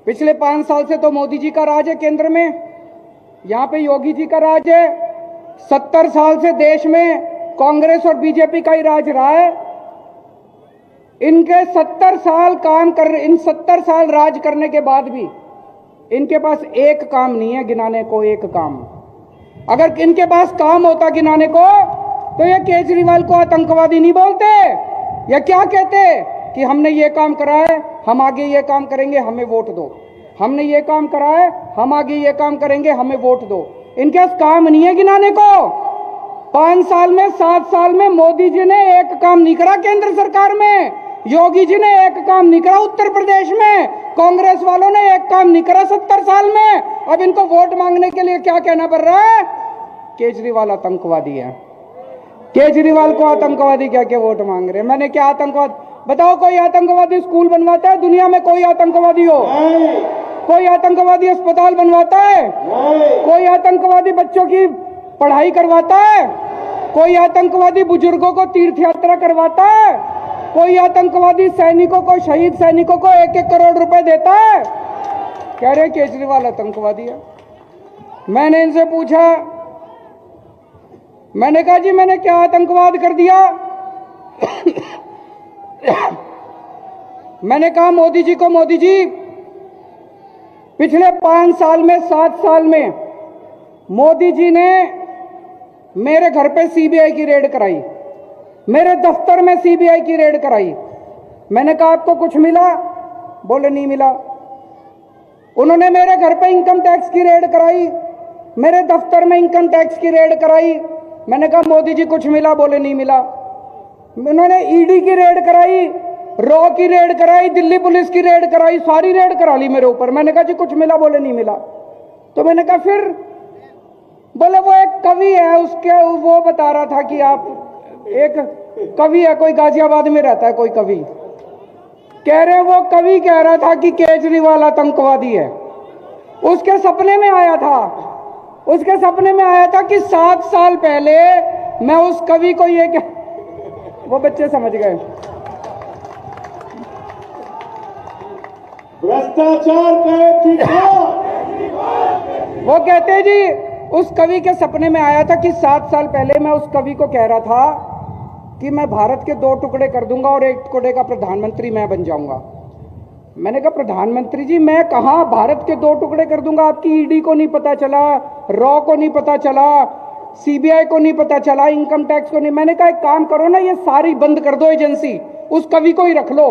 पिछले 5 साल से तो मोदी जी का राज है केंद्र में, यहां पे योगी जी का राज है। 70 साल से देश में कांग्रेस और बीजेपी का ही राज रहा है। इनके 70 साल इन 70 साल राज करने के बाद भी इनके पास एक काम नहीं है गिनाने को, एक काम। अगर इनके पास काम होता गिनाने को तो ये केजरीवाल को आतंकवादी नहीं बोलते, या क्या कहते कि हमने ये काम करा है, हम आगे ये काम करेंगे, हमें वोट दो। हमने ये काम करा है, हम आगे ये काम करेंगे, हमें वोट दो। इनके पास काम नहीं है गिनाने को। 5 साल में 7 साल में मोदी जी ने एक काम नहीं करा केंद्र सरकार में, योगी जी ने एक काम नहीं करा उत्तर प्रदेश में, कांग्रेस वालों ने एक काम नहीं करा 70 साल में। अब इनको वोट मांगने के लिए क्या कहना पड़ रहा है? केजरीवाल आतंकवादी है। केजरीवाल को आतंकवादी क्या क्या वोट मांग रहे हैं? मैंने क्या आतंकवाद बताओ? कोई आतंकवादी स्कूल बनवाता है दुनिया में? कोई आतंकवादी हो? कोई आतंकवादी अस्पताल बनवाता है? कोई आतंकवादी बच्चों की पढ़ाई करवाता है? कोई आतंकवादी बुजुर्गों को तीर्थ यात्रा करवाता है? कोई आतंकवादी सैनिकों को, शहीद सैनिकों को 1-1 करोड़ रुपए देता है? कह रहे केजरीवाल आतंकवादी है। मैंने इनसे पूछा, मैंने कहा जी मैंने क्या आतंकवाद कर दिया? मैंने कहा मोदी जी को, मोदी जी पिछले 5 साल में 7 साल में मोदी जी ने मेरे घर पे सीबीआई की रेड कराई, मेरे दफ्तर में सीबीआई की रेड कराई। मैंने कहा आपको कुछ मिला? बोले नहीं मिला। उन्होंने मेरे घर पे इनकम टैक्स की रेड कराई, मेरे दफ्तर में इनकम टैक्स की रेड कराई। मैंने कहा मोदी जी कुछ मिला? बोले नहीं मिला। उन्होंने ईडी की रेड कराई, रॉ की रेड कराई, दिल्ली पुलिस की रेड कराई, सारी रेड करा ली मेरे ऊपर। मैंने कहा जी कुछ मिला? बोले नहीं मिला। तो मैंने कहा फिर? बोले वो एक कवि है, उसके वो बता रहा था कि आप एक कवि है, कोई गाजियाबाद में रहता है कोई कवि, कह रहे वो कवि कह रहा था कि केजरीवाल आतंकवादी है। उसके सपने में आया था, उसके सपने में आया था कि 7 साल पहले मैं उस कवि को ये वो बच्चे समझ गए। भ्रष्टाचार वो कहते जी उस कवि के सपने में आया था कि 7 साल पहले मैं उस कवि को कह रहा था कि मैं भारत के 2 टुकड़े कर दूंगा और 1 टुकड़े का प्रधानमंत्री मैं बन जाऊंगा। मैंने कहा प्रधानमंत्री जी मैं कहां भारत के 2 टुकड़े कर दूंगा? आपकी ईडी को नहीं पता चला, रॉ को नहीं पता चला, सीबीआई को नहीं पता चला, इनकम टैक्स को नहीं। मैंने कहा एक काम करो ना, ये सारी बंद कर दो एजेंसी, उस कवि को ही रख लो,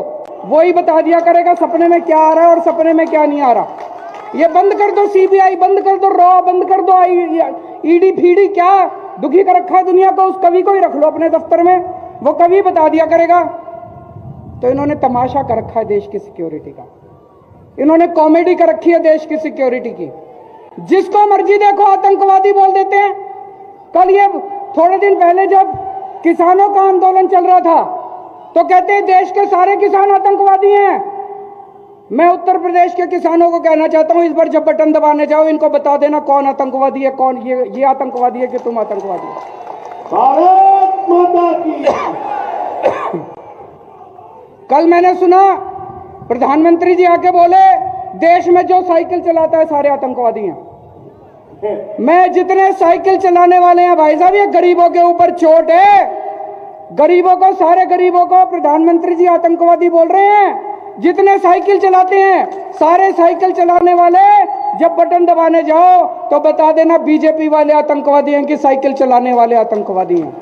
वो ही बता दिया करेगा सपने में क्या आ रहा है और सपने में क्या नहीं आ रहा। ये बंद कर दो, सीबीआई बंद कर दो, रॉ बंद कर दो, ईडी फीडी क्या दुखी कर रखा है दुनिया को, उस कवि को ही रख लो अपने दफ्तर में, वो कवि बता दिया करेगा। तो इन्होंने तमाशा कर रखा है देश की सिक्योरिटी का, इन्होंने कॉमेडी कर रखी है देश की सिक्योरिटी की। जिसको मर्जी देखो आतंकवादी बोल देते हैं। कल ये थोड़े दिन पहले जब किसानों का आंदोलन चल रहा था तो कहते हैं देश के सारे किसान आतंकवादी हैं। मैं उत्तर प्रदेश के किसानों को कहना चाहता हूं, इस बार जब बटन दबाने जाओ इनको बता देना कौन आतंकवादी है, कौन ये आतंकवादी है कि तुम आतंकवादी हो। भारत माता की। कल मैंने सुना प्रधानमंत्री जी आके बोले देश में जो साइकिल चलाता है सारे आतंकवादी हैं। मैं जितने साइकिल चलाने वाले हैं भाई साहब, ये गरीबों के ऊपर चोट है। गरीबों को, सारे गरीबों को प्रधानमंत्री जी आतंकवादी बोल रहे हैं। जितने साइकिल चलाते हैं सारे साइकिल चलाने वाले जब बटन दबाने जाओ तो बता देना बीजेपी वाले आतंकवादी हैं कि साइकिल चलाने वाले आतंकवादी हैं।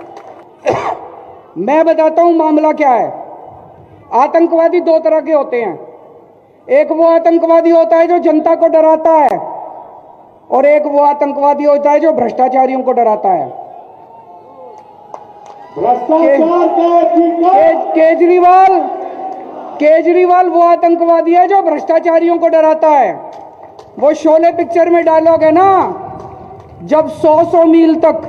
मैं बताता हूं मामला क्या है। आतंकवादी 2 तरह के होते हैं। एक वो आतंकवादी होता है जो जनता को डराता है, और एक वो आतंकवादी होता है जो भ्रष्टाचारियों को डराता है। केजरीवाल वो आतंकवादी है जो भ्रष्टाचारियों को डराता है। वो शोले पिक्चर में डायलॉग है ना, जब 100 मील तक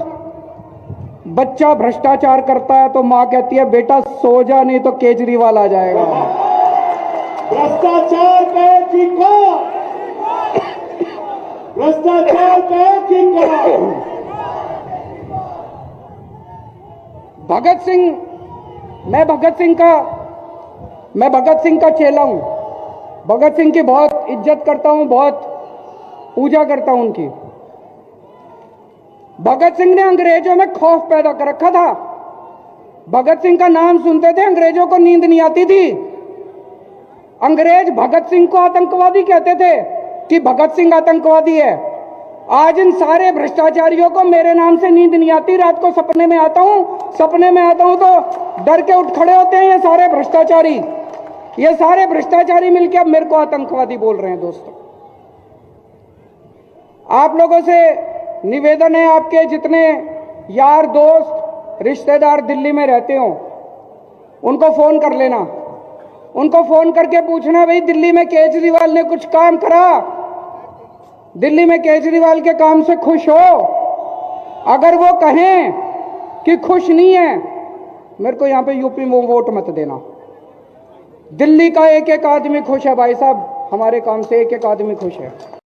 बच्चा भ्रष्टाचार करता है तो मां कहती है बेटा सो जा नहीं तो केजरीवाल आ जाएगा। भ्रष्टाचार भ्रष्टाचार भगत सिंह, मैं भगत सिंह का चेला हूं। भगत सिंह की बहुत इज्जत करता हूं, बहुत पूजा करता हूं उनकी। भगत सिंह ने अंग्रेजों में खौफ पैदा कर रखा था। भगत सिंह का नाम सुनते थे अंग्रेजों को नींद नहीं आती थी। अंग्रेज भगत सिंह को आतंकवादी कहते थे कि भगत सिंह आतंकवादी है। आज इन सारे भ्रष्टाचारियों को मेरे नाम से नींद नहीं आती। रात को सपने में आता हूं तो डर के उठ खड़े होते हैं ये सारे भ्रष्टाचारी मिलकर अब मेरे को आतंकवादी बोल रहे हैं। दोस्तों, आप लोगों से निवेदन है, आपके जितने यार दोस्त रिश्तेदार दिल्ली में रहते हो उनको फोन कर लेना, उनको फोन करके पूछना, भाई दिल्ली में केजरीवाल ने कुछ काम करा, दिल्ली में केजरीवाल के काम से खुश हो? अगर वो कहें कि खुश नहीं है, मेरे को यहां पे यूपी में वोट मत देना। दिल्ली का एक एक आदमी खुश है भाई साहब, हमारे काम से एक एक आदमी खुश है।